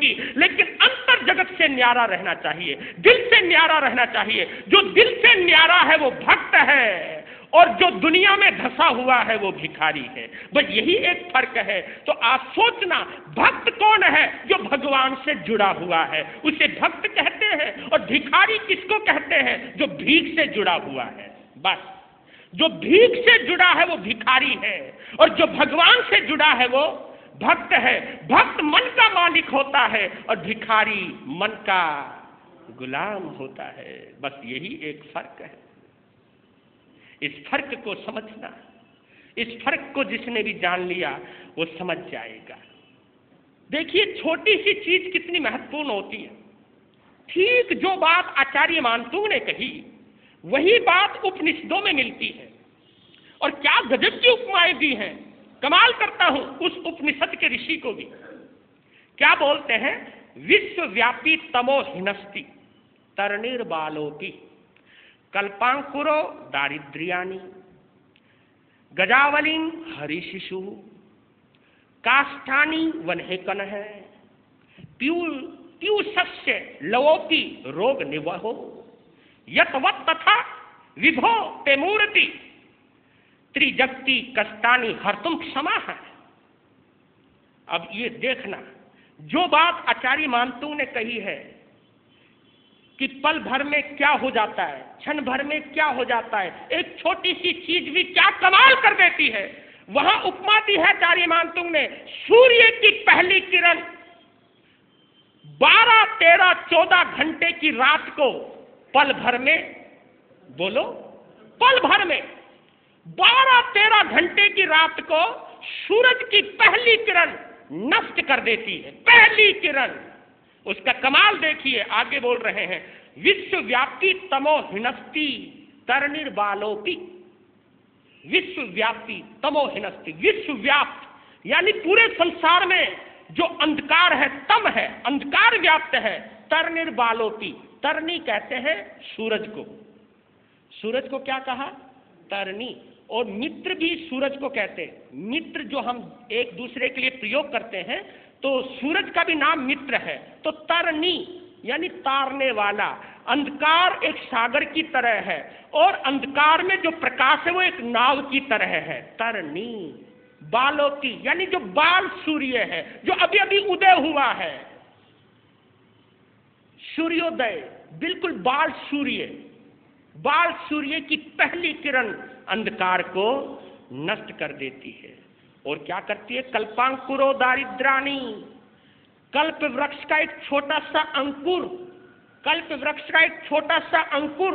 की, लेकिन अंतर जगत से न्यारा रहना चाहिए, दिल से न्यारा रहना चाहिए। जो दिल से न्यारा है वो भक्त है, और जो दुनिया में धंसा हुआ है वो भिखारी है। बस यही एक फर्क है। तो आप सोचना, भक्त कौन है? जो भगवान से जुड़ा हुआ है उसे भक्त कहते हैं, और भिखारी किसको कहते हैं? जो भीख से जुड़ा हुआ है। बस जो भीख से जुड़ा है वो भिखारी है, और जो भगवान से जुड़ा है वो भक्त है। भक्त मन का मालिक होता है और भिखारी मन का गुलाम होता है। बस यही एक फर्क है। इस फर्क को समझना, इस फर्क को जिसने भी जान लिया वो समझ जाएगा। देखिए छोटी सी चीज कितनी महत्वपूर्ण होती है। ठीक जो बात आचार्य मानतुंग ने कही वही बात उपनिषदों में मिलती है, और क्या गजब की उपमाएं दी हैं। कमाल करता हूं उस उपनिषद के ऋषि को भी। क्या बोलते हैं? विश्वव्यापी तमो हिनस्ति तरणिर्बालोपि कल्पांकुरो दारिद्र्यानि गजावलिं हरिशिशु काष्ठानि वन्हे कनः पीयूषस्य लवोपि रोग निवहो यतवत् तथा विभो ते मूर्ति त्रिजगति कष्टानि हर्तुम क्षमा है। अब ये देखना, जो बात आचार्य मानतुंग ने कही है कि पल भर में क्या हो जाता है, क्षण भर में क्या हो जाता है, एक छोटी सी चीज भी क्या कमाल कर देती है। वहां उपमा दी है आचार्य मानतुंग ने, सूर्य की पहली किरण 12, 13, 14 घंटे की रात को पल भर में, बोलो, पल भर में 12, 13 घंटे की रात को सूरज की पहली किरण नष्ट कर देती है। पहली किरण, उसका कमाल देखिए। आगे बोल रहे हैं, विश्वव्यापी तमो हिनस्ति तरणिर्बालोपि। विश्वव्यापी तमो हिनस्ति, विश्वव्याप्त यानी पूरे संसार में जो अंधकार है, तम है, अंधकार व्याप्त है। तरणिर्बालोपि, तरनी कहते हैं सूरज को। सूरज को क्या कहा? तरनी। और मित्र भी सूरज को कहते हैं। मित्र जो हम एक दूसरे के लिए प्रयोग करते हैं, तो सूरज का भी नाम मित्र है। तो तरनी यानी तारने वाला। अंधकार एक सागर की तरह है, और अंधकार में जो प्रकाश है वो एक नाव की तरह है। तरनी। बालों की यानी जो बाल सूर्य है, जो अभी अभी उदय हुआ है, सूर्योदय, बिल्कुल बाल सूर्य। बाल सूर्य की पहली किरण अंधकार को नष्ट कर देती है। और क्या करती है? कल्पांकुरो दारिद्रानी। कल्प वृक्ष का एक छोटा सा अंकुर, कल्प वृक्ष का एक छोटा सा अंकुर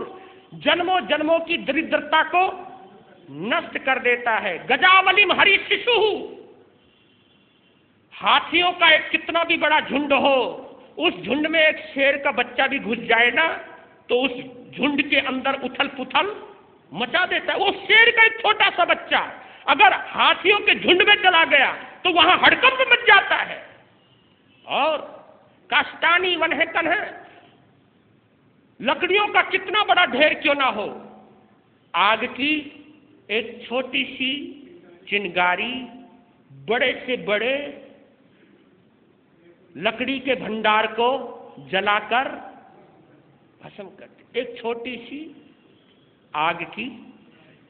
जन्मों जन्मों की दरिद्रता को नष्ट कर देता है। गजावलिम हरि शिशु। हाथियों का एक कितना भी बड़ा झुंड हो, उस झुंड में एक शेर का बच्चा भी घुस जाए ना, तो उस झुंड के अंदर उथल पुथल मचा देता है। वो शेर का एक छोटा सा बच्चा अगर हाथियों के झुंड में चला गया तो वहां हड़कंप मच जाता है। और काष्ठानि वन्हे कनः, लकड़ियों का कितना बड़ा ढेर क्यों ना हो, आग की एक छोटी सी चिंगारी बड़े से बड़े लकड़ी के भंडार को जलाकर भस्म करती। एक छोटी सी आग की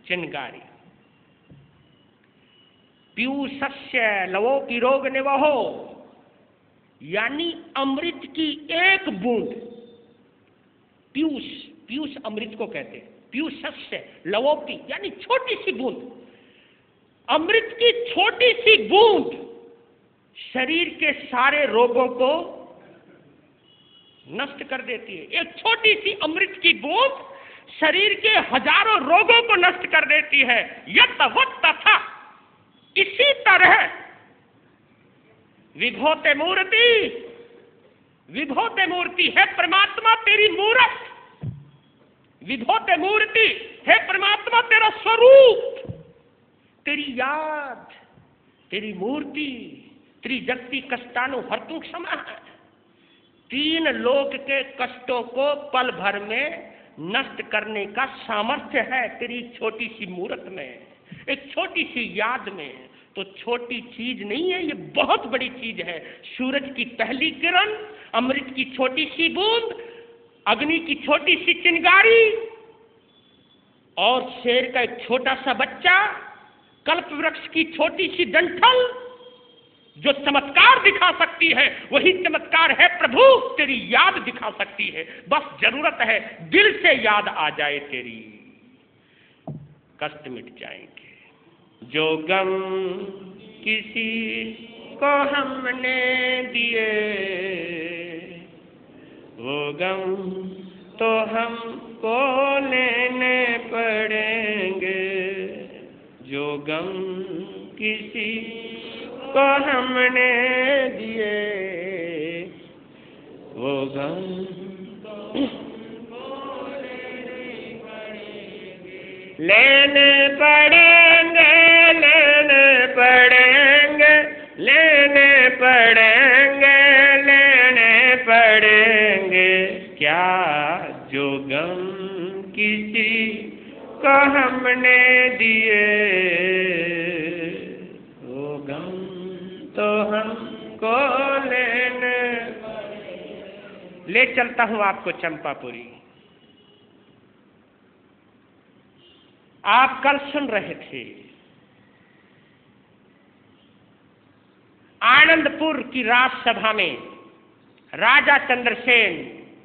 चिंगारी। पीयूषस्य लवोपि रोग निवहो, यानी अमृत की एक बूंद। पीयूष, पीयूष अमृत को कहते हैं। पीयूषस्य लवोपि यानी छोटी सी बूंद। अमृत की छोटी सी बूंद शरीर के सारे रोगों को नष्ट कर देती है। एक छोटी सी अमृत की बूंद शरीर के हजारों रोगों को नष्ट कर देती है। यतवत् तथा, इसी तरह विभोते मूर्ति, विभोते मूर्ति है परमात्मा तेरी मूरत। विभोते मूर्ति है परमात्मा तेरा स्वरूप, तेरी याद, तेरी मूर्ति। त्रिजगति कष्टानु हर्तुम क्षमा है। 3 लोक के कष्टों को पल भर में नष्ट करने का सामर्थ्य है तेरी छोटी सी मूर्त में, एक छोटी सी याद में, तो छोटी चीज नहीं है, ये बहुत बड़ी चीज है। सूरज की पहली किरण, अमृत की छोटी सी बूंद, अग्नि की छोटी सी चिंगारी और शेर का एक छोटा सा बच्चा, कल्प वृक्ष की छोटी सी डंठल जो चमत्कार दिखा सकती है, वही चमत्कार है प्रभु तेरी याद दिखा सकती है। बस जरूरत है दिल से याद आ जाए तेरी, कष्ट मिट जाएंगे। जो गम किसी को हमने दिए, वो गम तो हमको लेने पड़ेंगे। जो गम किसी को हमने दिए, वो गम लेने पड़ेंगे, लेने पड़ेंगे, लेने पड़ेंगे, लेने पड़ेंगे। क्या जो गम किसी को हमने दिए, वो गम तो हमको लेने। ले चलता हूं आपको चंपापुरी। आप कल सुन रहे थे आनंदपुर की राजसभा में राजा चंद्रसेन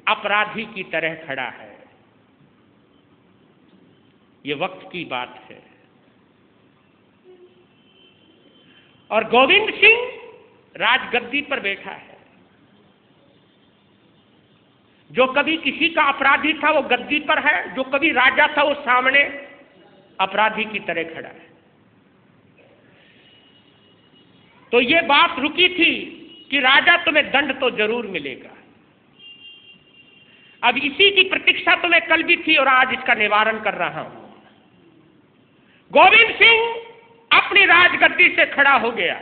अपराधी की तरह खड़ा है। ये वक्त की बात है और गोविंद सिंह राजगद्दी पर बैठा है। जो कभी किसी का अपराधी था वो गद्दी पर है, जो कभी राजा था वो सामने अपराधी की तरह खड़ा है। तो ये बात रुकी थी कि राजा तुम्हें दंड तो जरूर मिलेगा। अब इसी की प्रतीक्षा तो मैं कल भी थी और आज इसका निवारण कर रहा हूं। गोविंद सिंह अपनी राजगद्दी से खड़ा हो गया।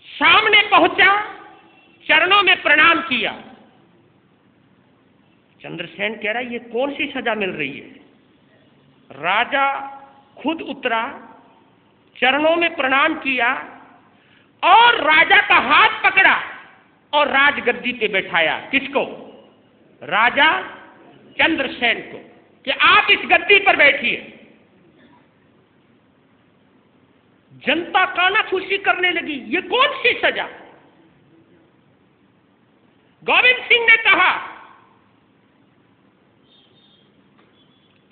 सामने पहुंचा, चरणों में प्रणाम किया। चंद्रसेन कह रहा है ये कौन सी सजा मिल रही है। राजा खुद उतरा, चरणों में प्रणाम किया और राजा का हाथ पकड़ा और राजगद्दी पे बैठाया। किसको? राजा चंद्रसेन को, कि आप इस गद्दी पर बैठिए। जनता कानाफूसी करने लगी, ये कौन सी सजा। गोविंद सिंह ने कहा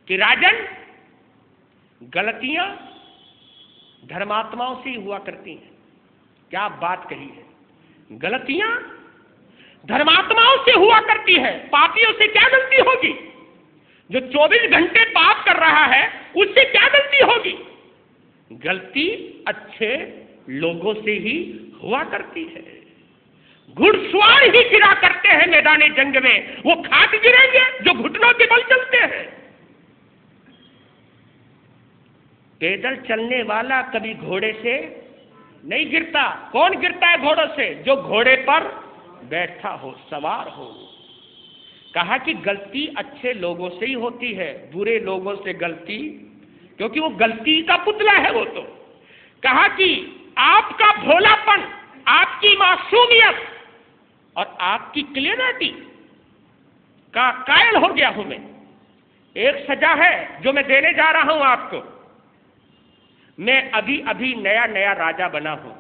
कि राजन, गलतियां धर्मात्माओं से ही हुआ करती हैं। क्या बात कही है, गलतियां धर्मात्माओं से हुआ करती है, पापियों से क्या गलती होगी। जो 24 घंटे पाप कर रहा है उससे क्या गलती होगी। गलती अच्छे लोगों से ही हुआ करती है। घुड़सवार ही गिरा करते हैं मैदानी जंग में, वो खाक गिरेंगे जो घुटनों के बल चलते हैं। पैदल चलने वाला कभी घोड़े से नहीं गिरता। कौन गिरता है घोड़ों से? जो घोड़े पर बैठा हो, सवार हो। कहा कि गलती अच्छे लोगों से ही होती है, बुरे लोगों से गलती, क्योंकि वो गलती का पुतला है वो तो। कहा कि आपका भोलापन, आपकी मासूमियत और आपकी क्लियरिटी का कायल हो गया हूं मैं। एक सजा है जो मैं देने जा रहा हूं आपको। मैं अभी अभी नया नया राजा बना हूं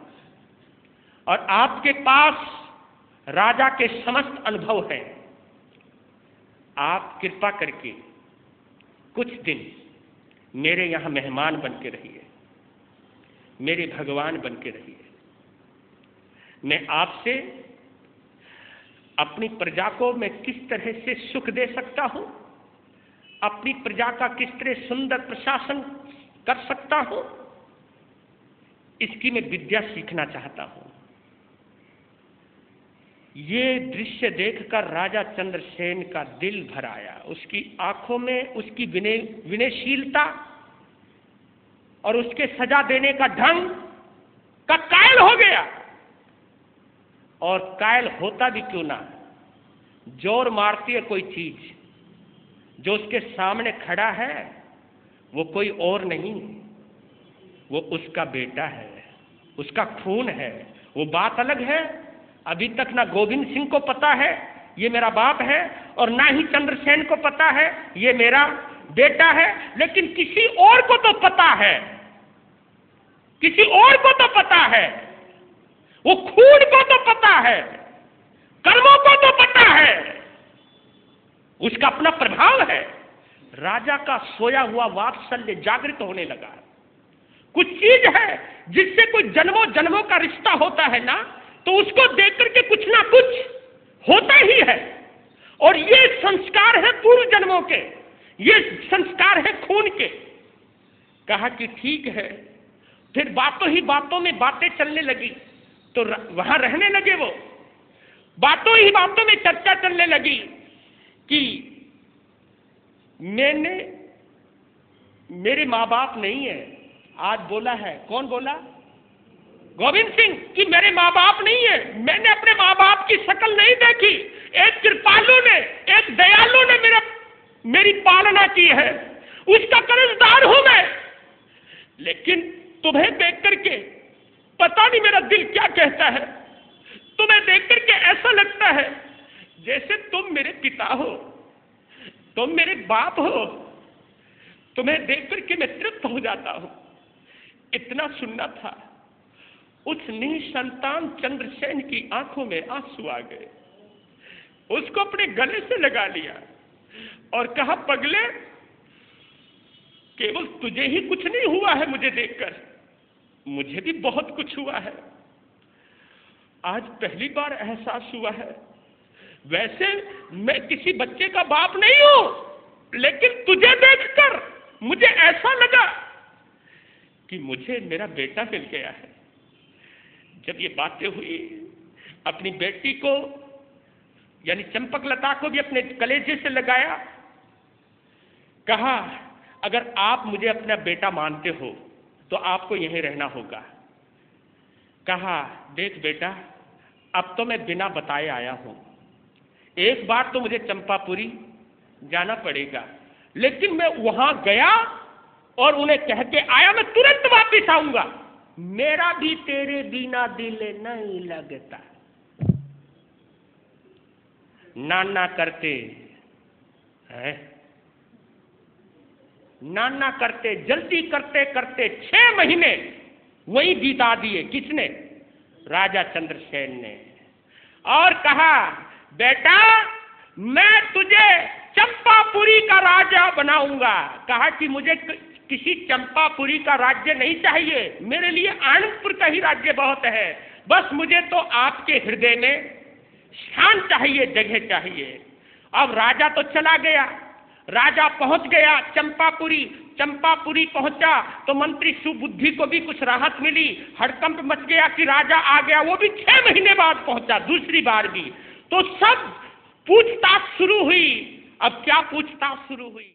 और आपके पास राजा के समस्त अनुभव हैं। आप कृपा करके कुछ दिन मेरे यहां मेहमान बन के रहिए, मेरे भगवान बन के रहिए। मैं आपसे अपनी प्रजा को मैं किस तरह से सुख दे सकता हूं, अपनी प्रजा का किस तरह सुंदर प्रशासन कर सकता हूं, इसकी मैं विद्या सीखना चाहता हूं। ये दृश्य देखकर राजा चंद्रसेन का दिल भर आया। उसकी आंखों में उसकी विनयशीलता और उसके सजा देने का ढंग का कायल हो गया। और कायल होता भी क्यों ना, जोर मारती है कोई चीज, जो उसके सामने खड़ा है वो कोई और नहीं, वो उसका बेटा है, उसका खून है। वो बात अलग है, अभी तक ना गोविंद सिंह को पता है ये मेरा बाप है, और ना ही चंद्रसेन को पता है ये मेरा बेटा है, लेकिन किसी और को तो पता है, किसी और को तो पता है, वो खून को तो पता है, कर्मों को तो पता है, उसका अपना प्रभाव है। राजा का सोया हुआ वात्सल्य जागृत होने लगा। कुछ चीज है जिससे कोई जन्मों जन्मों का रिश्ता होता है ना, तो उसको देख करके कुछ ना कुछ होता ही है। और ये संस्कार है पूर्व जन्मों के, ये संस्कार है खून के। कहा कि ठीक है। फिर बातों ही बातों में बातें चलने लगी, तो वहां रहने लगे वो। बातों ही बातों में चर्चा चलने लगी कि मेरे माँ बाप नहीं है। आज बोला है, कौन बोला? गोविंद सिंह, कि मेरे माँ बाप नहीं है, मैंने अपने माँ बाप की शक्ल नहीं देखी। एक कृपालु ने, एक दयालु ने मेरी पालना की है, उसका कर्जदार हूं मैं। लेकिन तुम्हें देख करके पता नहीं मेरा दिल क्या कहता है। तुम्हें देख करके ऐसा लगता है जैसे तुम मेरे पिता हो, तुम मेरे बाप हो। तुम्हें देख करके मैं तृप्त हो जाता हूं। इतना सुनना था। उस निसंतान चंद्रसेन की आंखों में आंसू आ गए। उसको अपने गले से लगा लिया और कहा, पगले, केवल तुझे ही कुछ नहीं हुआ है मुझे देखकर, मुझे भी बहुत कुछ हुआ है। आज पहली बार एहसास हुआ है। वैसे मैं किसी बच्चे का बाप नहीं हूं, लेकिन तुझे देखकर मुझे ऐसा लगा कि मुझे मेरा बेटा मिल गया है। जब ये बातें हुई, अपनी बेटी को यानी चंपकलता को भी अपने कलेजे से लगाया। कहा, अगर आप मुझे अपना बेटा मानते हो तो आपको यहीं रहना होगा। कहा, देख बेटा, अब तो मैं बिना बताए आया हूं। एक बार तो मुझे चंपापुरी जाना पड़ेगा, लेकिन मैं वहां गया और उन्हें कह के आया मैं तुरंत वापिस आऊंगा। मेरा भी तेरे बिना दिल नहीं लगता। नाना करते है, नाना करते, जल्दी करते करते 6 महीने वही बिता दिए। किसने? राजा चंद्रसेन ने। और कहा, बेटा, मैं तुझे चंपापुरी का राजा बनाऊंगा। कहा कि मुझे किसी चंपापुरी का राज्य नहीं चाहिए, मेरे लिए आनंदपुर का ही राज्य बहुत है। बस मुझे तो आपके हृदय में स्थान चाहिए, जगह चाहिए। अब राजा तो चला गया। राजा पहुंच गया चंपापुरी। चंपापुरी पहुंचा तो मंत्री सुबुद्धि को भी कुछ राहत मिली। हड़कंप मच गया कि राजा आ गया। वो भी 6 महीने बाद पहुंचा, दूसरी बार भी। तो सब पूछताछ शुरू हुई। अब क्या पूछताछ शुरू हुई?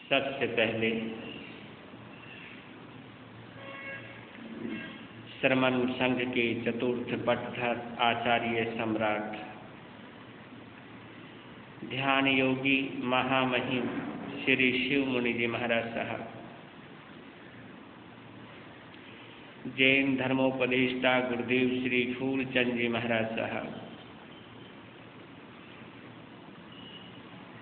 सबसे पहले श्रमण संघ के चतुर्थ पट्टर आचार्य सम्राट ध्यान योगी महामहिम श्री शिव मुनि जी महाराज साहब, जैन धर्मोपदेष्टा गुरुदेव श्री फूलचंद जी महाराज साहब,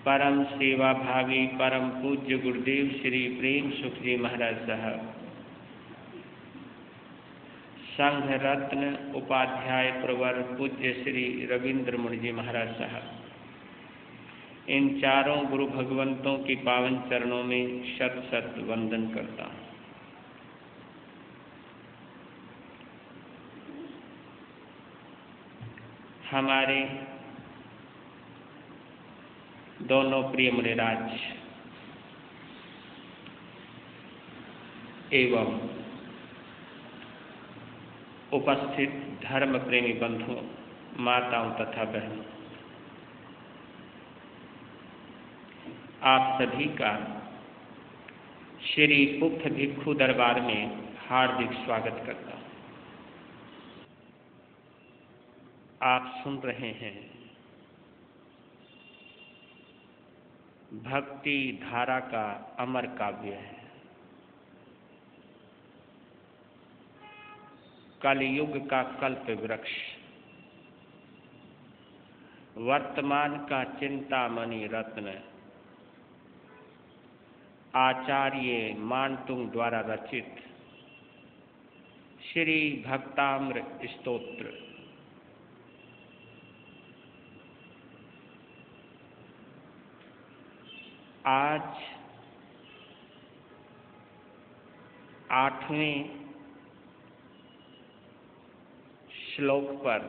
परम सेवा भावी परम पूज्य गुरुदेव श्री प्रेम सुख जी महाराज साहब, संघ रत्न उपाध्याय प्रवर पूज्य श्री रविंद्र मुनि जी महाराज साहब, इन चारों गुरु भगवंतों की पावन चरणों में शत शत वंदन करता हूँ। हमारे दोनों प्रिय मुनिराज एवं उपस्थित धर्म प्रेमी बंधुओं, माताओं तथा बहनों, आप सभी का श्री पुप्त भिक्षु दरबार में हार्दिक स्वागत करता हूँ। आप सुन रहे हैं भक्ति धारा का अमर काव्य है, कलयुग का कल्प वृक्ष, वर्तमान का चिंतामणि रत्न, आचार्य मानतुंग द्वारा रचित श्री भक्ताम्र स्तोत्र। आज 8वें श्लोक पर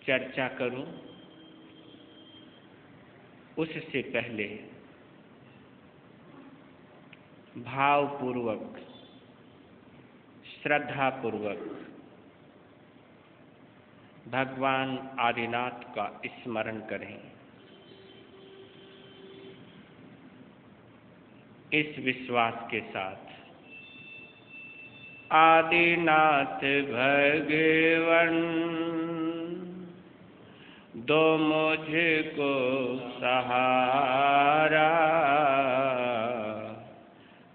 चर्चा करूं, उससे पहले भावपूर्वक श्रद्धापूर्वक भगवान आदिनाथ का स्मरण करें। इस विश्वास के साथ, आदिनाथ भगवन दो मुझको सहारा,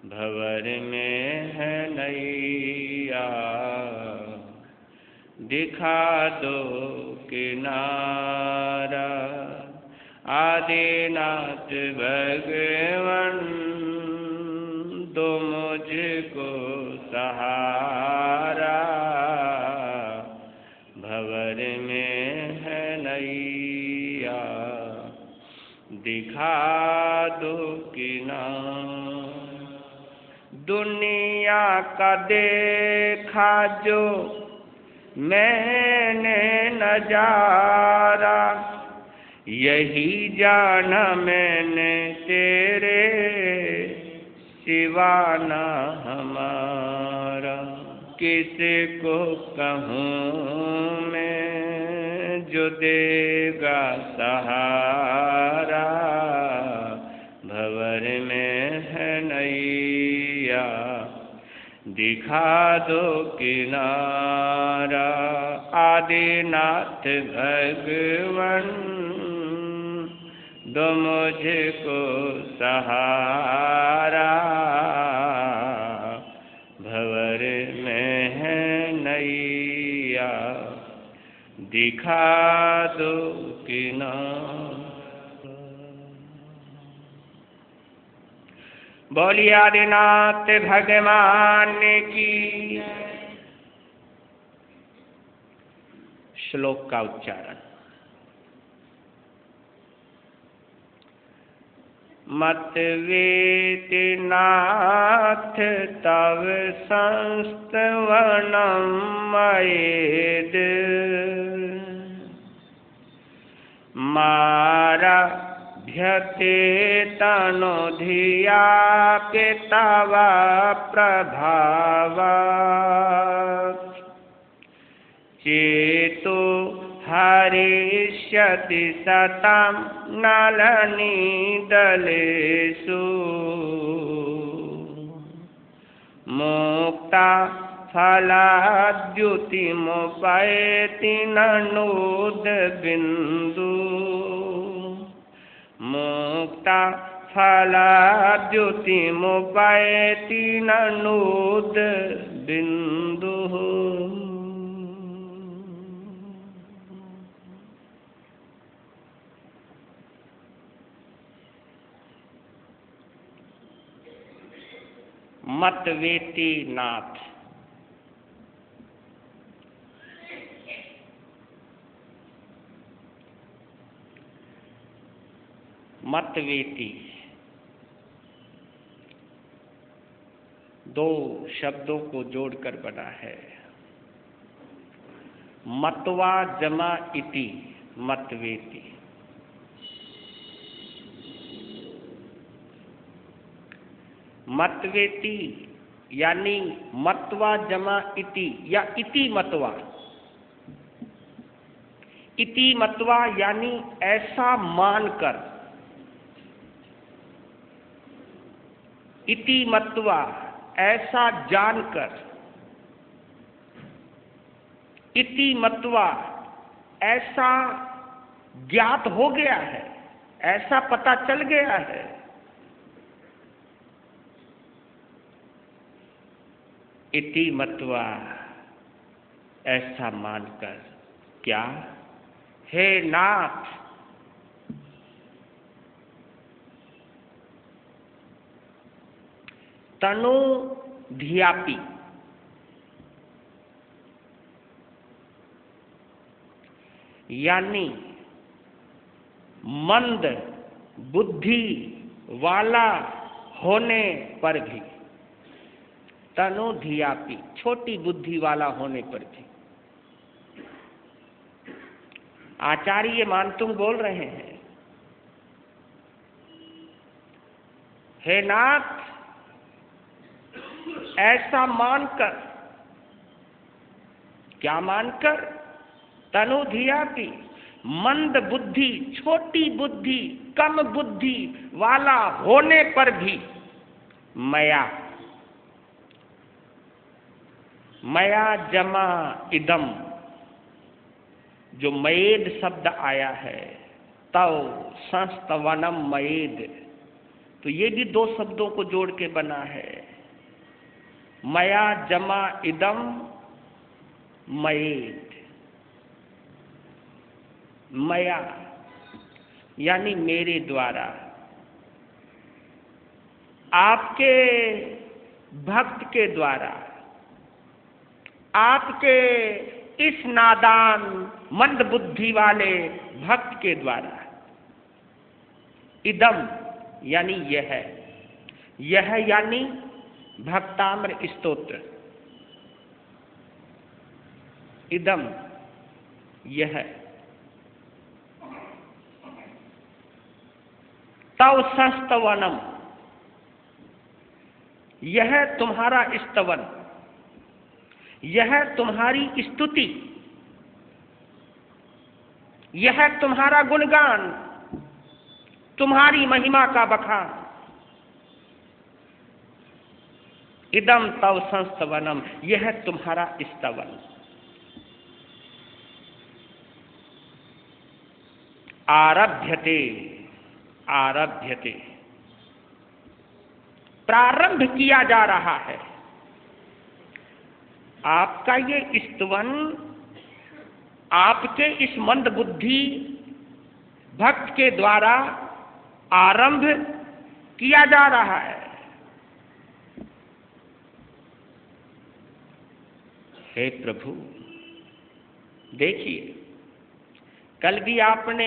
भंवर में है नैया दिखा दो किनारा। आदिनाथ भगवन दो मुझको सहारा, भंवर में है नैया दिखा दो किनारा। दुनिया का देखा जो मैंने नजारा, यही जाना मैंने तेरे सिवाना हमारा। किसको कहूँ मैं जो देगा सहारा, भंवर में है नैया दिखा दो किनारा। आदिनाथ भगवन दो मुझको सहारा, भंवर में है नैया दिखा दो किनारा। बोलिए आदिनाथ भगवान की। श्लोक का उच्चारण। मत वेति नाथ तव संस्तवनं मयेद, मारा भ्यते तनो धिया के तव प्रभाव। चेतो हरिष्यति सतं नलनीदलेषु, मुक्ता फलाद्युतिमुपैति ननोद बिंदु मुक्ता फलाद्युतिमुपैति ननोद बिंदु। मतवेति नाथ। मतवेति दो शब्दों को जोड़कर बना है। मतवा जमा इति मतवेति। मतवेति यानी मतवा जमा इति या इति मतवा। इति मतवा यानी ऐसा मानकर। इति मतवा ऐसा जानकर। इति मतवा ऐसा ज्ञात हो गया है, ऐसा पता चल गया है। इति मतवा ऐसा मानकर क्या, हे नाथ तनु धियापि यानी मंद बुद्धि वाला होने पर भी। तनु धियापि छोटी बुद्धि वाला होने पर भी। आचार्य मानतुंग बोल रहे हैं, हे नाथ ऐसा मानकर। क्या मानकर? तनु धियापि मंद बुद्धि, छोटी बुद्धि, कम बुद्धि वाला होने पर भी मया जमा इदम, जो मयेद शब्द आया है, तव संस्तवनम मयेद, तो ये भी दो शब्दों को जोड़ के बना है। मया जमा इदम मयेद। मया यानी मेरे द्वारा, आपके भक्त के द्वारा, आपके इस नादान मंद बुद्धि वाले भक्त के द्वारा। इदम यानी यह यानी भक्ताम्र स्तोत्र। इदम यह तव संस्तवनम, यह तुम्हारा स्तवन, यह तुम्हारी स्तुति, यह तुम्हारा गुणगान, तुम्हारी महिमा का बखान। इदम तव संस्तवनम, यह तुम्हारा स्तवन। आरभ्यते, आरभ्यते प्रारंभ किया जा रहा है। आपका ये स्तवन आपके इस मंद बुद्धि भक्त के द्वारा आरंभ किया जा रहा है। हे प्रभु, देखिए कल भी आपने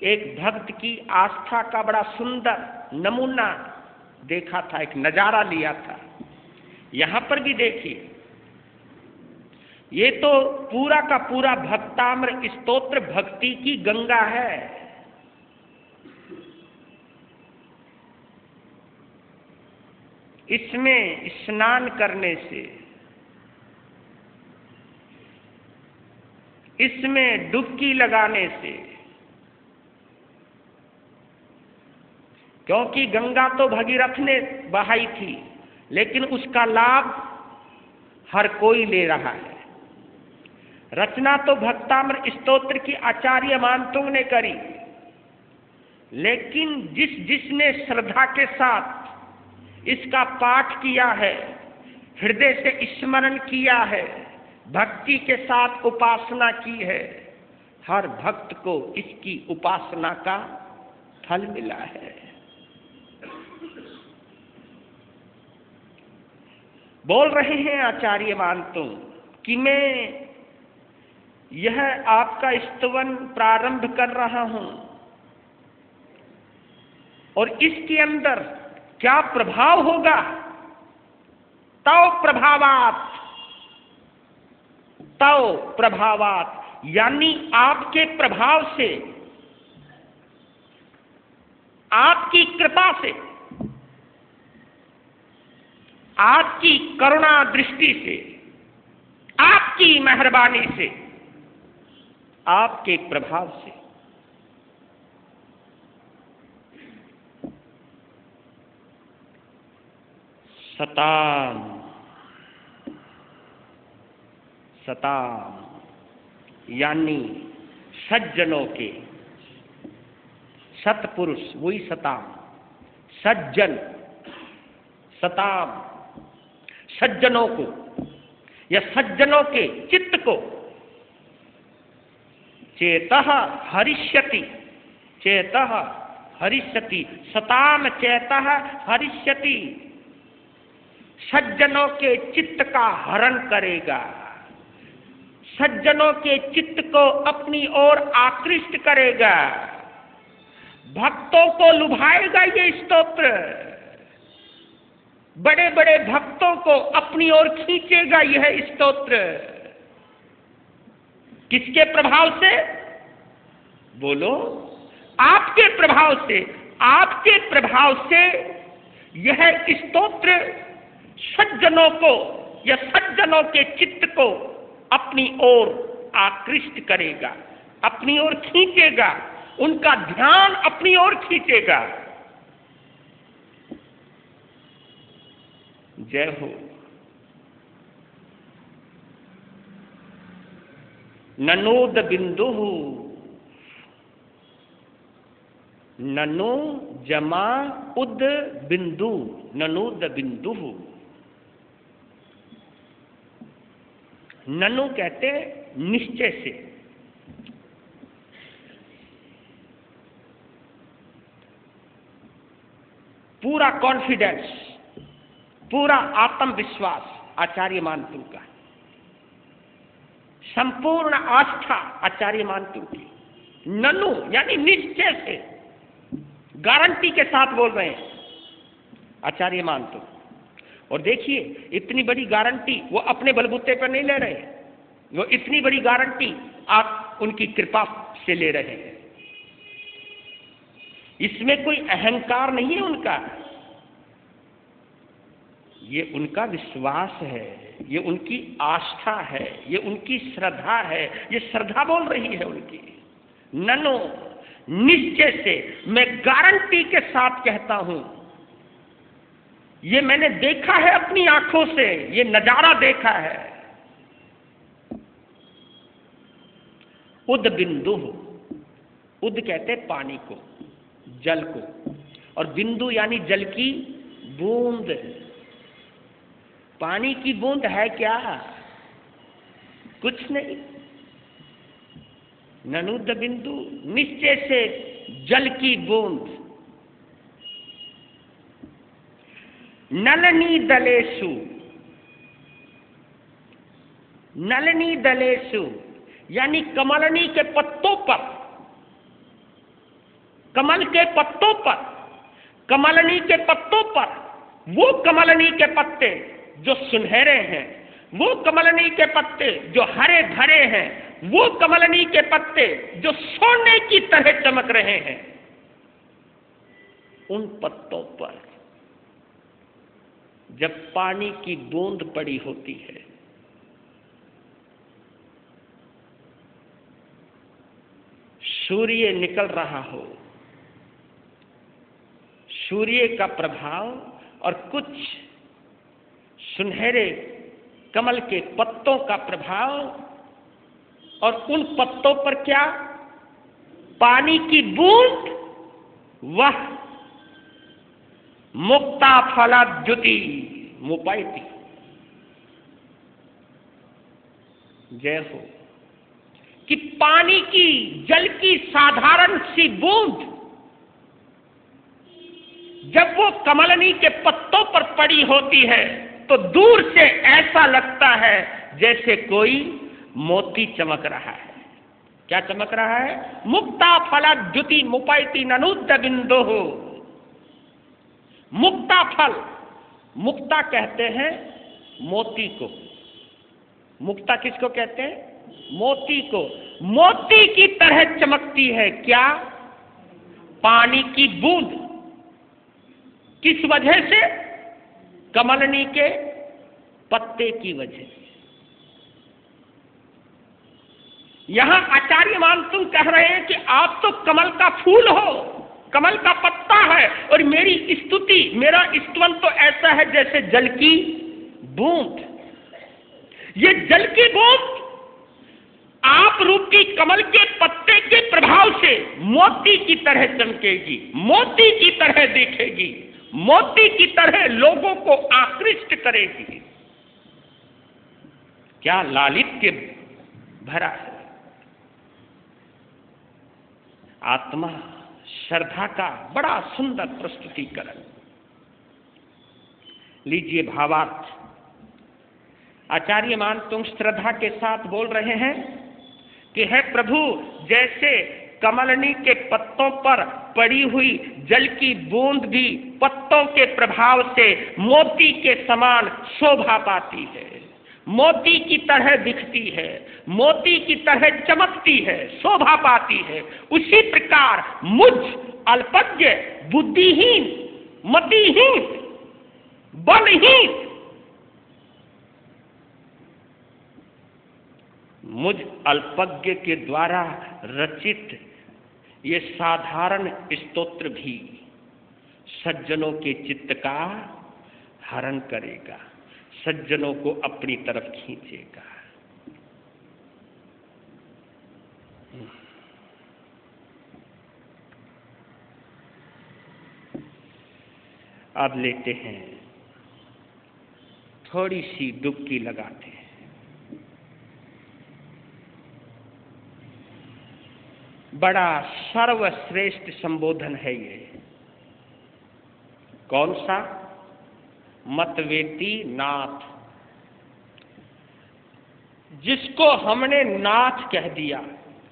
एक भक्त की आस्था का बड़ा सुंदर नमूना देखा था, एक नजारा लिया था। यहां पर भी देखिए, ये तो पूरा का पूरा भक्ताम्र स्तोत्र भक्ति की गंगा है। इसमें स्नान करने से, इसमें डुबकी लगाने से, क्योंकि गंगा तो भगीरथ ने बहाई थी, लेकिन उसका लाभ हर कोई ले रहा है। रचना तो भक्तामृत स्तोत्र की आचार्य मानतुंग ने करी, लेकिन जिसने श्रद्धा के साथ इसका पाठ किया है, हृदय से स्मरण किया है, भक्ति के साथ उपासना की है, हर भक्त को इसकी उपासना का फल मिला है। बोल रहे हैं आचार्य मानतुंग कि मैं यह आपका स्तवन प्रारंभ कर रहा हूं और इसके अंदर क्या प्रभाव होगा। तव प्रभावात यानी आपके प्रभाव से, आपकी कृपा से, आपकी करुणा दृष्टि से, आपकी मेहरबानी से, आपके प्रभाव से सताम यानी सज्जनों के, सतपुरुष वही सताम, सज्जन सताम, सज्जनों को या सज्जनों के चित्त को चेतः हरिष्यति, चेतः हरिष्यति, सताम चेतः हरिष्यति, सज्जनों के चित्त का हरण करेगा, सज्जनों के चित्त को अपनी ओर आकृष्ट करेगा, भक्तों को लुभाएगा ये स्तोत्र, बड़े बड़े भक्तों को अपनी ओर खींचेगा यह स्तोत्र। किसके प्रभाव से? बोलो, आपके प्रभाव से। आपके प्रभाव से यह स्तोत्र सज्जनों को या सज्जनों के चित्त को अपनी ओर आकृष्ट करेगा, अपनी ओर खींचेगा, उनका ध्यान अपनी ओर खींचेगा। जय हो। ननोद बिंदु, ननो जमा उद बिंदु, ननोद बिंदु। ननु कहते निश्चय से, पूरा कॉन्फिडेंस, पूरा आत्मविश्वास आचार्य मानतुंग का, संपूर्ण आस्था आचार्य मानतुंग की। ननु यानी निश्चय से, गारंटी के साथ बोल रहे हैं आचार्य मानतुंग। और देखिए, इतनी बड़ी गारंटी वो अपने बलबूते पर नहीं ले रहे, वो इतनी बड़ी गारंटी आप उनकी कृपा से ले रहे हैं। इसमें कोई अहंकार नहीं है उनका, ये उनका विश्वास है, ये उनकी आस्था है, ये उनकी श्रद्धा है, ये श्रद्धा बोल रही है उनकी। ननो निश्चय से, मैं गारंटी के साथ कहता हूं, ये मैंने देखा है अपनी आंखों से, ये नजारा देखा है। उद बिंदु, उद कहते पानी को, जल को, और बिंदु यानी जल की बूंद। पानी की बूंद है क्या? कुछ नहीं। ननुद बिंदु निश्चय से जल की बूंद। नलनी दलेषु, नलनी दलेषु यानी कमलनी के पत्तों पर, कमल के पत्तों पर, कमलनी के पत्तों पर, वो कमलनी के पत्ते जो सुनहरे हैं, वो कमलनी के पत्ते जो हरे भरे हैं, वो कमलनी के पत्ते जो सोने की तरह चमक रहे हैं, उन पत्तों पर जब पानी की बूंद पड़ी होती है, सूर्य निकल रहा हो, सूर्य का प्रभाव और कुछ सुनहरे कमल के पत्तों का प्रभाव, और उन पत्तों पर क्या, पानी की बूंद, वह मुक्ता फलाद्युति मुपायति। जय हो। कि पानी की, जल की साधारण सी बूंद जब वो कमलनी के पत्तों पर पड़ी होती है तो दूर से ऐसा लगता है जैसे कोई मोती चमक रहा है। क्या चमक रहा है? मुक्ता फलाद्युति मुपायति ननुद्य बिंदु। मुक्ता फल, मुक्ता कहते हैं मोती को। मुक्ता किसको कहते हैं? मोती को। मोती की तरह चमकती है क्या? पानी की बूंद। किस वजह से? कमलनी के पत्ते की वजह से। यहां आचार्य मानसुन कह रहे हैं कि आप तो कमल का फूल हो, कमल का पत्ता है, और मेरी स्तुति, मेरा स्तवन तो ऐसा है जैसे जल की बूंद। ये जल की बूंद आप रूपी कमल के पत्ते के प्रभाव से मोती की तरह चमकेगी, मोती की तरह दिखेगी, मोती की तरह लोगों को आकृष्ट करेगी। क्या लालित्य भरा है। आत्मा श्रद्धा का बड़ा सुंदर प्रस्तुतिकरण। लीजिए भावार्थ। आचार्य मानसुन श्रद्धा के साथ बोल रहे हैं कि है प्रभु, जैसे कमलनी के पत्तों पर पड़ी हुई जल की बूंद भी पत्तों के प्रभाव से मोती के समान शोभा पाती है, मोती की तरह दिखती है, मोती की तरह चमकती है, शोभा पाती है, उसी प्रकार मुझ अल्पज्ञ, बुद्धिहीन, मतिहीन, बलहीन, मुझ अल्पज्ञ के द्वारा रचित ये साधारण स्तोत्र भी सज्जनों के चित्त का हरण करेगा, सज्जनों को अपनी तरफ खींचेगा। अब लेते हैं, थोड़ी सी डुबकी लगाते हैं। बड़ा सर्वश्रेष्ठ संबोधन है ये। कौन सा? मतवेती नाथ। जिसको हमने नाथ कह दिया,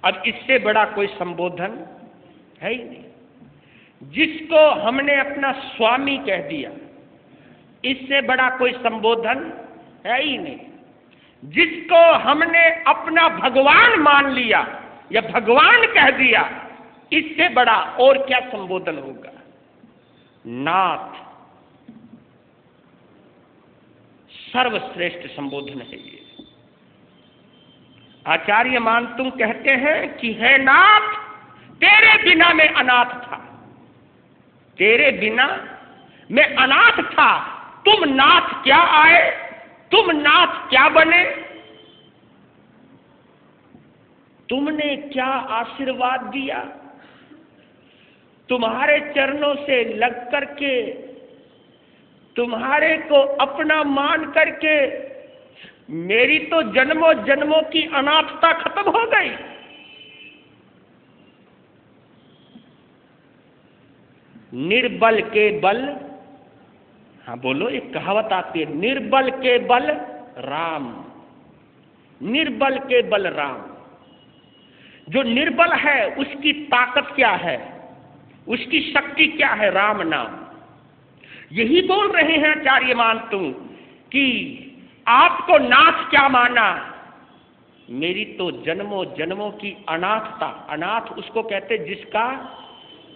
अब इससे बड़ा कोई संबोधन है ही नहीं। जिसको हमने अपना स्वामी कह दिया, इससे बड़ा कोई संबोधन है ही नहीं। जिसको हमने अपना भगवान मान लिया या भगवान कह दिया, इससे बड़ा और क्या संबोधन होगा। नाथ सर्वश्रेष्ठ संबोधन है ये। आचार्य मानसुन कहते हैं कि है नाथ, तेरे बिना मैं अनाथ था, तेरे बिना मैं अनाथ था, तुम नाथ क्या आए, तुम नाथ क्या बने, तुमने क्या आशीर्वाद दिया। तुम्हारे चरणों से लग करके, तुम्हारे को अपना मान करके मेरी तो जन्मों जन्मों की अनाथता खत्म हो गई। निर्बल के बल, हाँ बोलो, एक कहावत आती है, निर्बल के बल राम, निर्बल के बल राम। जो निर्बल है उसकी ताकत क्या है, उसकी शक्ति क्या है? राम नाम। यही बोल रहे हैं आचार्य मानसुन कि आपको नाथ क्या माना, मेरी तो जन्मों जन्मों की अनाथता। अनाथ उसको कहते जिसका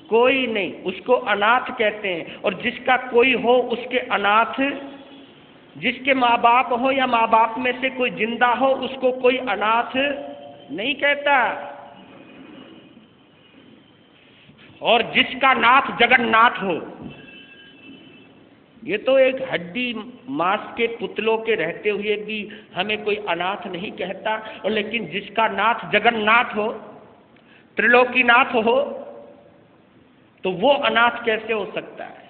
कोई नहीं, उसको अनाथ कहते हैं। और जिसका कोई हो उसके अनाथ, जिसके माँ बाप हो या माँ बाप में से कोई जिंदा हो उसको कोई अनाथ नहीं कहता। और जिसका नाथ जगन्नाथ हो, ये तो एक हड्डी मांस के पुतलों के रहते हुए भी हमें कोई अनाथ नहीं कहता, और लेकिन जिसका नाथ जगन्नाथ हो, त्रिलोकीनाथ हो, तो वो अनाथ कैसे हो सकता है?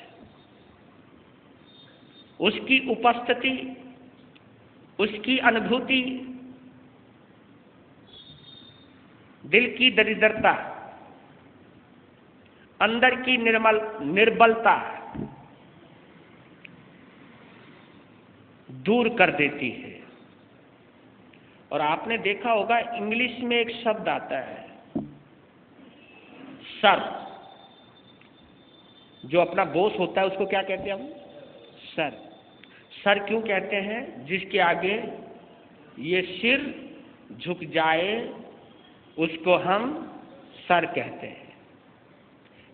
उसकी उपस्थिति, उसकी अनुभूति, दिल की दरिद्रता, अंदर की निर्बलता दूर कर देती है। और आपने देखा होगा इंग्लिश में एक शब्द आता है सर, जो अपना बॉस होता है उसको क्या कहते हैं हम? सर। सर क्यों कहते हैं? जिसके आगे ये सिर झुक जाए उसको हम सर कहते हैं,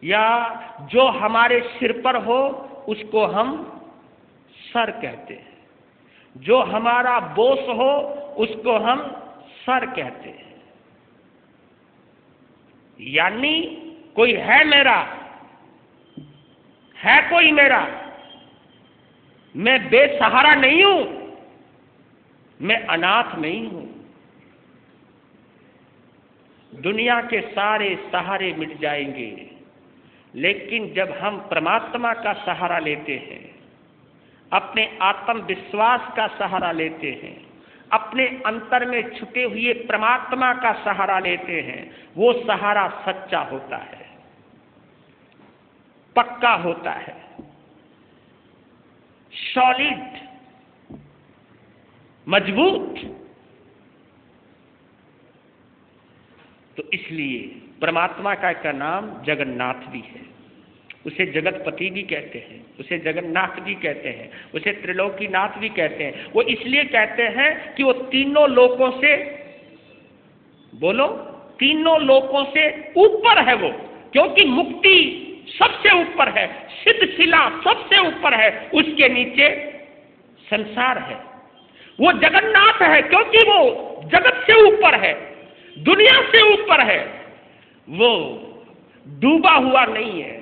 या जो हमारे सिर पर हो उसको हम सर कहते हैं, जो हमारा बॉस हो उसको हम सर कहते हैं। यानी कोई है मेरा, है कोई मेरा, मैं बेसहारा नहीं हूं, मैं अनाथ नहीं हूं। दुनिया के सारे सहारे मिट जाएंगे, लेकिन जब हम परमात्मा का सहारा लेते हैं, अपने आत्मविश्वास का सहारा लेते हैं, अपने अंतर में छुपे हुए परमात्मा का सहारा लेते हैं, वो सहारा सच्चा होता है, पक्का होता है, सॉलिड, मजबूत। तो इसलिए परमात्मा का नाम जगन्नाथ भी है, उसे जगतपति भी कहते हैं, उसे जगन्नाथ भी कहते हैं, उसे त्रिलोकीनाथ भी कहते हैं। वो इसलिए कहते हैं कि वो तीनों लोकों से, बोलो, तीनों लोकों से ऊपर है वो, क्योंकि मुक्ति सबसे ऊपर है, सिद्धशिला सबसे ऊपर है, उसके नीचे संसार है। वो जगन्नाथ है क्योंकि वो जगत से ऊपर है, दुनिया से ऊपर है, वो डूबा हुआ नहीं है।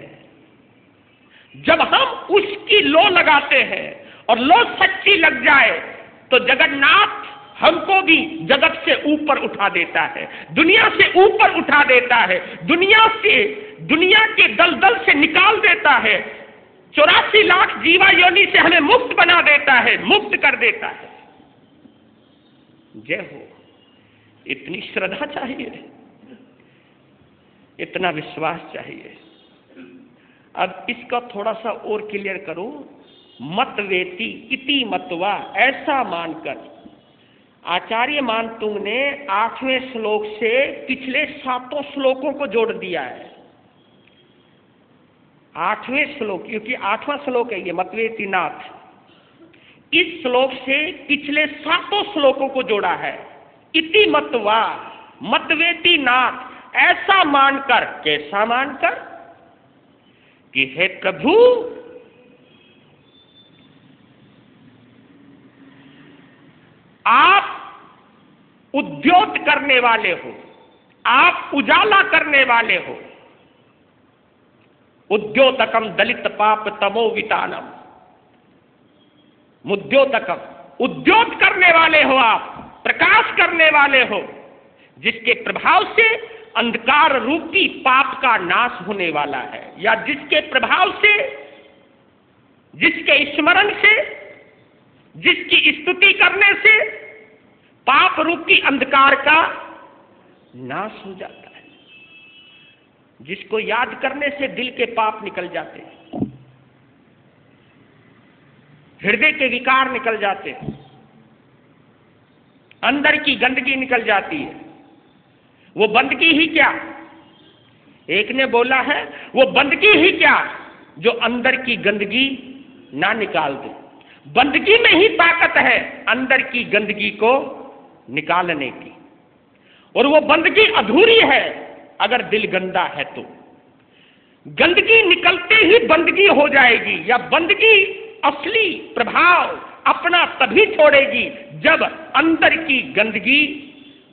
जब हम उसकी लो लगाते हैं और लो सच्ची लग जाए तो जगन्नाथ हमको भी जगत से ऊपर उठा देता है, दुनिया से ऊपर उठा देता है, दुनिया के दलदल से निकाल देता है, 84 लाख जीवा योनि से हमें मुक्त बना देता है, मुक्त कर देता है। जय हो। इतनी श्रद्धा चाहिए, इतना विश्वास चाहिए। अब इसका थोड़ा सा और क्लियर करूं। मतवेति इति मतवा, ऐसा मानकर आचार्य मानतुंग ने 8वें श्लोक से पिछले 7 श्लोकों को जोड़ दिया है। 8वें श्लोक, क्योंकि 8वां श्लोक है ये मतवेति नाथ, इस श्लोक से पिछले 7 श्लोकों को जोड़ा है। इति मतवा, मतवेति नाथ, ऐसा मानकर। कैसा मानकर? कि हे प्रभु, आप उद्योत करने वाले हो, आप उजाला करने वाले हो। उद्योतकम दलित पाप तमो वितानम, मुद्योतकम, उद्योत करने वाले हो आप, प्रकाश करने वाले हो, जिसके प्रभाव से अंधकार रूपी पाप का नाश होने वाला है, या जिसके प्रभाव से, जिसके स्मरण से, जिसकी स्तुति करने से पाप रूपी अंधकार का नाश हो जाता है, जिसको याद करने से दिल के पाप निकल जाते हैं, हृदय के विकार निकल जाते हैं, अंदर की गंदगी निकल जाती है। वो बंदगी ही क्या, एक ने बोला है, वो बंदगी ही क्या जो अंदर की गंदगी ना निकाल दे। बंदगी में ही ताकत है अंदर की गंदगी को निकालने की, और वो बंदगी अधूरी है अगर दिल गंदा है तो। गंदगी निकलते ही बंदगी हो जाएगी, या बंदगी असली प्रभाव अपना तभी छोड़ेगी जब अंदर की गंदगी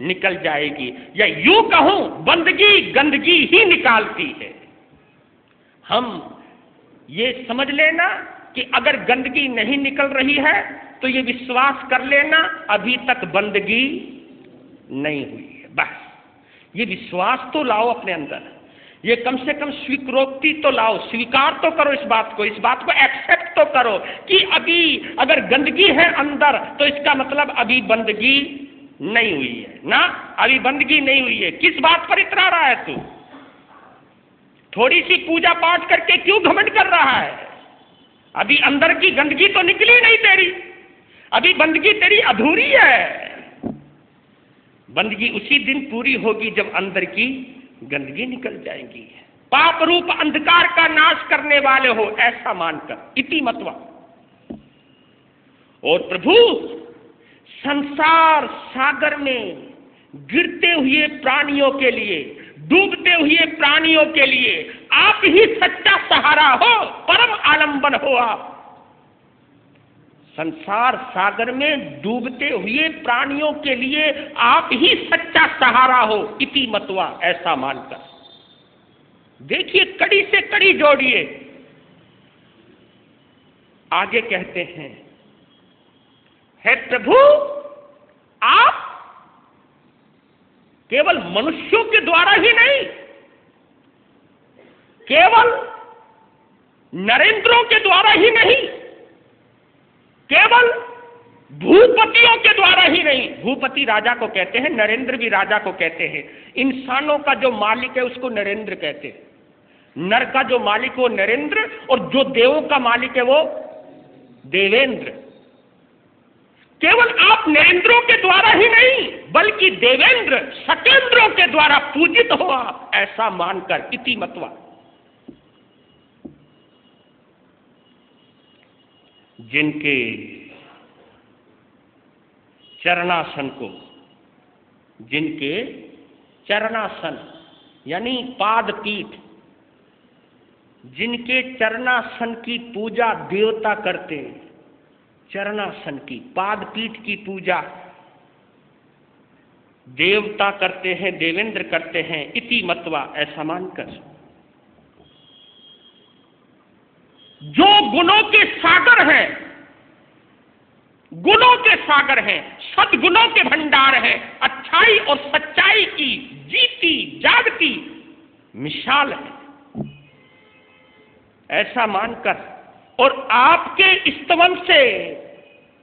निकल जाएगी, या यूं कहूं बंदगी गंदगी ही निकालती है। हम ये समझ लेना कि अगर गंदगी नहीं निकल रही है तो ये विश्वास कर लेना अभी तक बंदगी नहीं हुई है। बस ये विश्वास तो लाओ अपने अंदर, ये कम से कम स्वीकृति तो लाओ, स्वीकार तो करो इस बात को एक्सेप्ट तो करो कि अभी अगर गंदगी है अंदर तो इसका मतलब अभी बंदगी नहीं हुई है ना, अभी बंदगी नहीं हुई है। किस बात पर इतरा रहा है तू? थोड़ी सी पूजा पाठ करके क्यों घमंड कर रहा है? अभी अंदर की गंदगी तो निकली नहीं तेरी, अभी बंदगी तेरी अधूरी है। बंदगी उसी दिन पूरी होगी जब अंदर की गंदगी निकल जाएगी। पाप रूप अंधकार का नाश करने वाले हो ऐसा मानकर, इति मत्वा। और प्रभु संसार सागर में गिरते हुए प्राणियों के लिए, डूबते हुए प्राणियों के लिए आप ही सच्चा सहारा हो, परम आलंबन हो। आप संसार सागर में डूबते हुए प्राणियों के लिए आप ही सच्चा सहारा हो, इति मत्वा, ऐसा मानकर। देखिए कड़ी से कड़ी जोड़िए। आगे कहते हैं, हे प्रभु आप केवल मनुष्यों के द्वारा ही नहीं, केवल नरेंद्रों के द्वारा ही नहीं, केवल भूपतियों के द्वारा ही नहीं, भूपति राजा को कहते हैं, नरेंद्र भी राजा को कहते हैं। इंसानों का जो मालिक है उसको नरेंद्र कहते हैं, नर का जो मालिक वो नरेंद्र, और जो देवों का मालिक है वो देवेंद्र। केवल आप नरेंद्रों के द्वारा ही नहीं बल्कि देवेंद्र सतेंद्रों के द्वारा पूजित हो आप, ऐसा मानकर, इति मत्वा। जिनके चरणासन को, जिनके चरणासन यानी पाद पीठ, जिनके चरणासन की पूजा देवता करते, चरणासन की, पाद पीठ की पूजा देवता करते हैं, देवेंद्र करते हैं, इति मत्वा, ऐसा मानकर। जो गुणों के सागर हैं, गुणों के सागर हैं, सद्गुणों के भंडार हैं, अच्छाई और सच्चाई की जीती जागती मिसाल है, ऐसा मानकर। और आपके स्तवन से,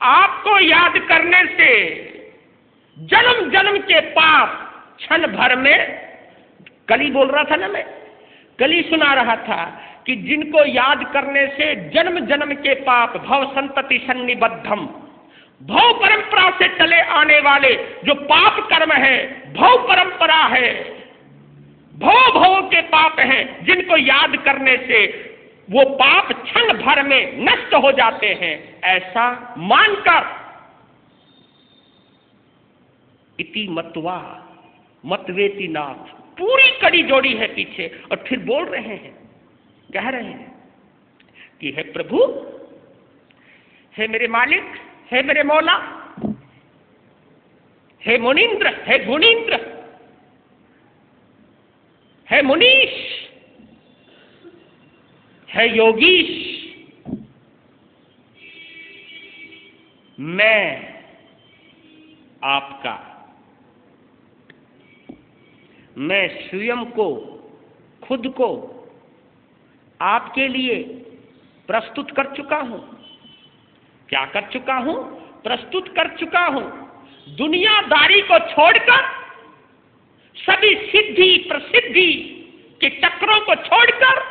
आपको याद करने से जन्म जन्म के पाप क्षण भर में, कल ही बोल रहा था ना, मैं कल ही सुना रहा था कि जिनको याद करने से जन्म जन्म के पाप, भव संतति सन्निबद्धम, भव परंपरा से चले आने वाले जो पाप कर्म है, भव परंपरा है, भव भव के पाप हैं, जिनको याद करने से वो पाप क्षण भर में नष्ट हो जाते हैं, ऐसा मानकर, इति मत्वा, मतवेति नाथ। पूरी कड़ी जोड़ी है पीछे, और फिर बोल रहे हैं, कह रहे हैं कि हे प्रभु, हे मेरे मालिक, हे मेरे मौला, हे मुनीन्द्र, हे गुणीन्द्र, हे मुनीश, है योगीश, मैं आपका, मैं स्वयं को, खुद को आपके लिए प्रस्तुत कर चुका हूं। क्या कर चुका हूं? प्रस्तुत कर चुका हूं। दुनियादारी को छोड़कर, सभी सिद्धि प्रसिद्धि के चक्रों को छोड़कर,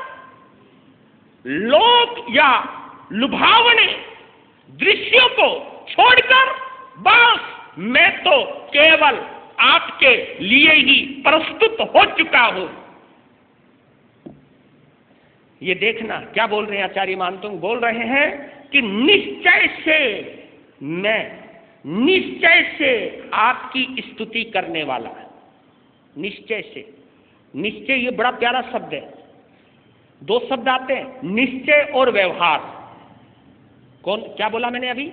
लोक या लुभावने दृश्यों को छोड़कर, बस मैं तो केवल आपके लिए ही प्रस्तुत हो चुका हूं। ये देखना क्या बोल रहे हैं आचार्य मानतुंग, बोल रहे हैं कि निश्चय से, मैं निश्चय से आपकी स्तुति करने वाला। निश्चय से, निश्चय ये बड़ा प्यारा शब्द है। दो शब्द आते हैं, निश्चय और व्यवहार। कौन, क्या बोला मैंने अभी?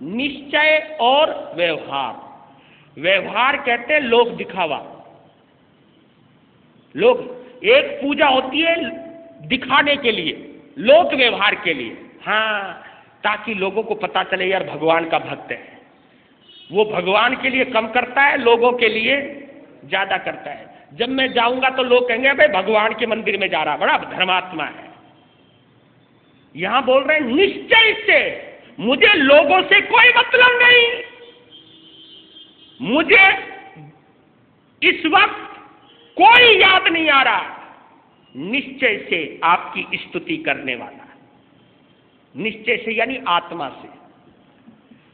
निश्चय और व्यवहार। व्यवहार कहते हैं लोक दिखावा। लोग, एक पूजा होती है दिखाने के लिए, लोक व्यवहार के लिए, हाँ, ताकि लोगों को पता चले यार भगवान का भक्त है। वो भगवान के लिए कम करता है, लोगों के लिए ज्यादा करता है। जब मैं जाऊंगा तो लोग कहेंगे भाई भगवान के मंदिर में जा रहा, बड़ा धर्मात्मा है। यहां बोल रहे हैं निश्चय से, मुझे लोगों से कोई मतलब नहीं, मुझे इस वक्त कोई याद नहीं आ रहा, निश्चय से आपकी स्तुति करने वाला, निश्चय से यानी आत्मा से।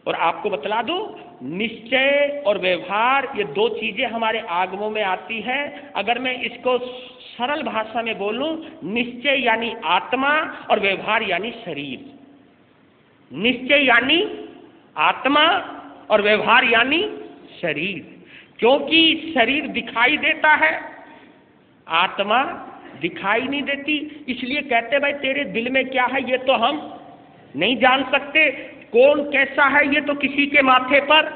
और आपको बतला दूं, निश्चय और व्यवहार ये दो चीजें हमारे आगमों में आती है। अगर मैं इसको सरल भाषा में बोलूं, निश्चय यानी आत्मा और व्यवहार यानी शरीर। निश्चय यानी आत्मा और व्यवहार यानी शरीर, क्योंकि शरीर दिखाई देता है, आत्मा दिखाई नहीं देती। इसलिए कहते भाई तेरे दिल में क्या है ये तो हम नहीं जान सकते, कौन कैसा है ये तो किसी के माथे पर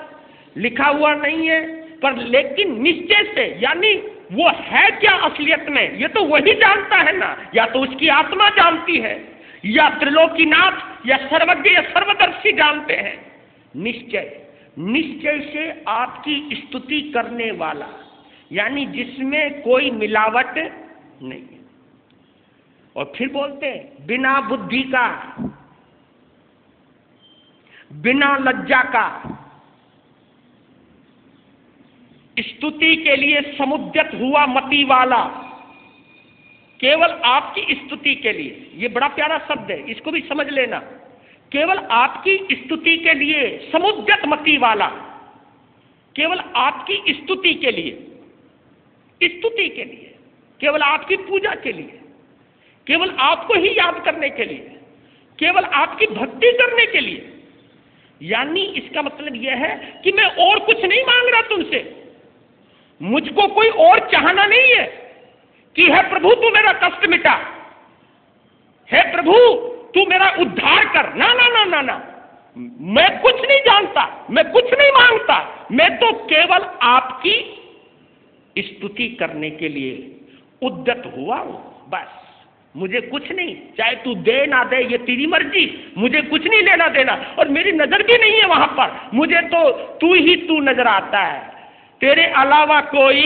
लिखा हुआ नहीं है, पर लेकिन निश्चय से यानी वो है क्या असलियत में ये तो वही जानता है ना, या तो उसकी आत्मा जानती है, या त्रिलोकीनाथ या सर्वज्ञ या सर्वदर्शी जानते हैं। निश्चय, निश्चय से आपकी स्तुति करने वाला, यानी जिसमें कोई मिलावट नहीं है। और फिर बोलते हैं बिना बुद्धि का, बिना लज्जा का, स्तुति के लिए समुद्यत हुआ मति वाला, केवल आपकी स्तुति के लिए। ये बड़ा प्यारा शब्द है, इसको भी समझ लेना। केवल आपकी स्तुति के लिए समुद्यत मति वाला, केवल आपकी स्तुति के लिए, स्तुति के लिए, केवल आपकी पूजा के लिए, केवल आपको ही याद करने के लिए, केवल आपकी भक्ति करने के लिए। यानी इसका मतलब यह है कि मैं और कुछ नहीं मांग रहा तुमसे, मुझको कोई और चाहना नहीं है कि हे प्रभु तू मेरा कष्ट मिटा, हे प्रभु तू मेरा उद्धार कर। ना ना ना ना ना, मैं कुछ नहीं जानता, मैं कुछ नहीं मांगता, मैं तो केवल आपकी स्तुति करने के लिए उद्यत हुआ हूं, बस। मुझे कुछ नहीं, चाहे तू दे ना दे ये तेरी मर्जी, मुझे कुछ नहीं लेना देना, और मेरी नजर भी नहीं है वहां पर, मुझे तो तू ही तू नजर आता है, तेरे अलावा कोई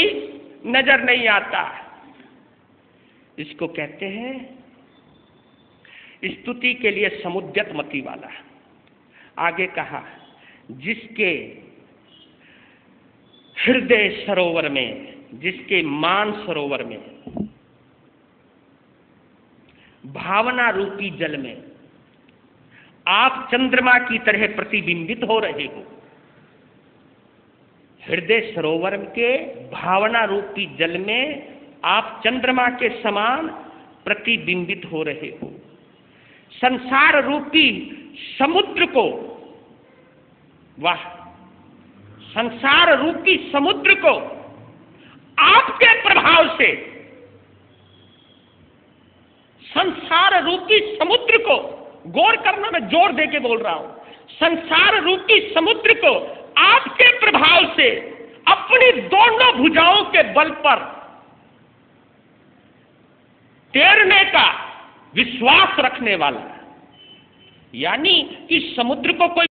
नजर नहीं आता। इसको कहते हैं स्तुति के लिए समुद्यत मति वाला। आगे कहा जिसके हृदय सरोवर में, जिसके मान सरोवर में, भावना रूपी जल में आप चंद्रमा की तरह प्रतिबिंबित हो रहे हो। हृदय सरोवर के भावना रूपी जल में आप चंद्रमा के समान प्रतिबिंबित हो रहे हो। संसार रूपी समुद्र को, वाह, संसार रूपी समुद्र को आपके प्रभाव से, संसार रूपी समुद्र को, गौर करना मैं जोर दे के बोल रहा हूं, संसार रूपी समुद्र को आपके प्रभाव से अपनी दोनों भुजाओं के बल पर तैरने का विश्वास रखने वाला। यानी कि समुद्र को कोई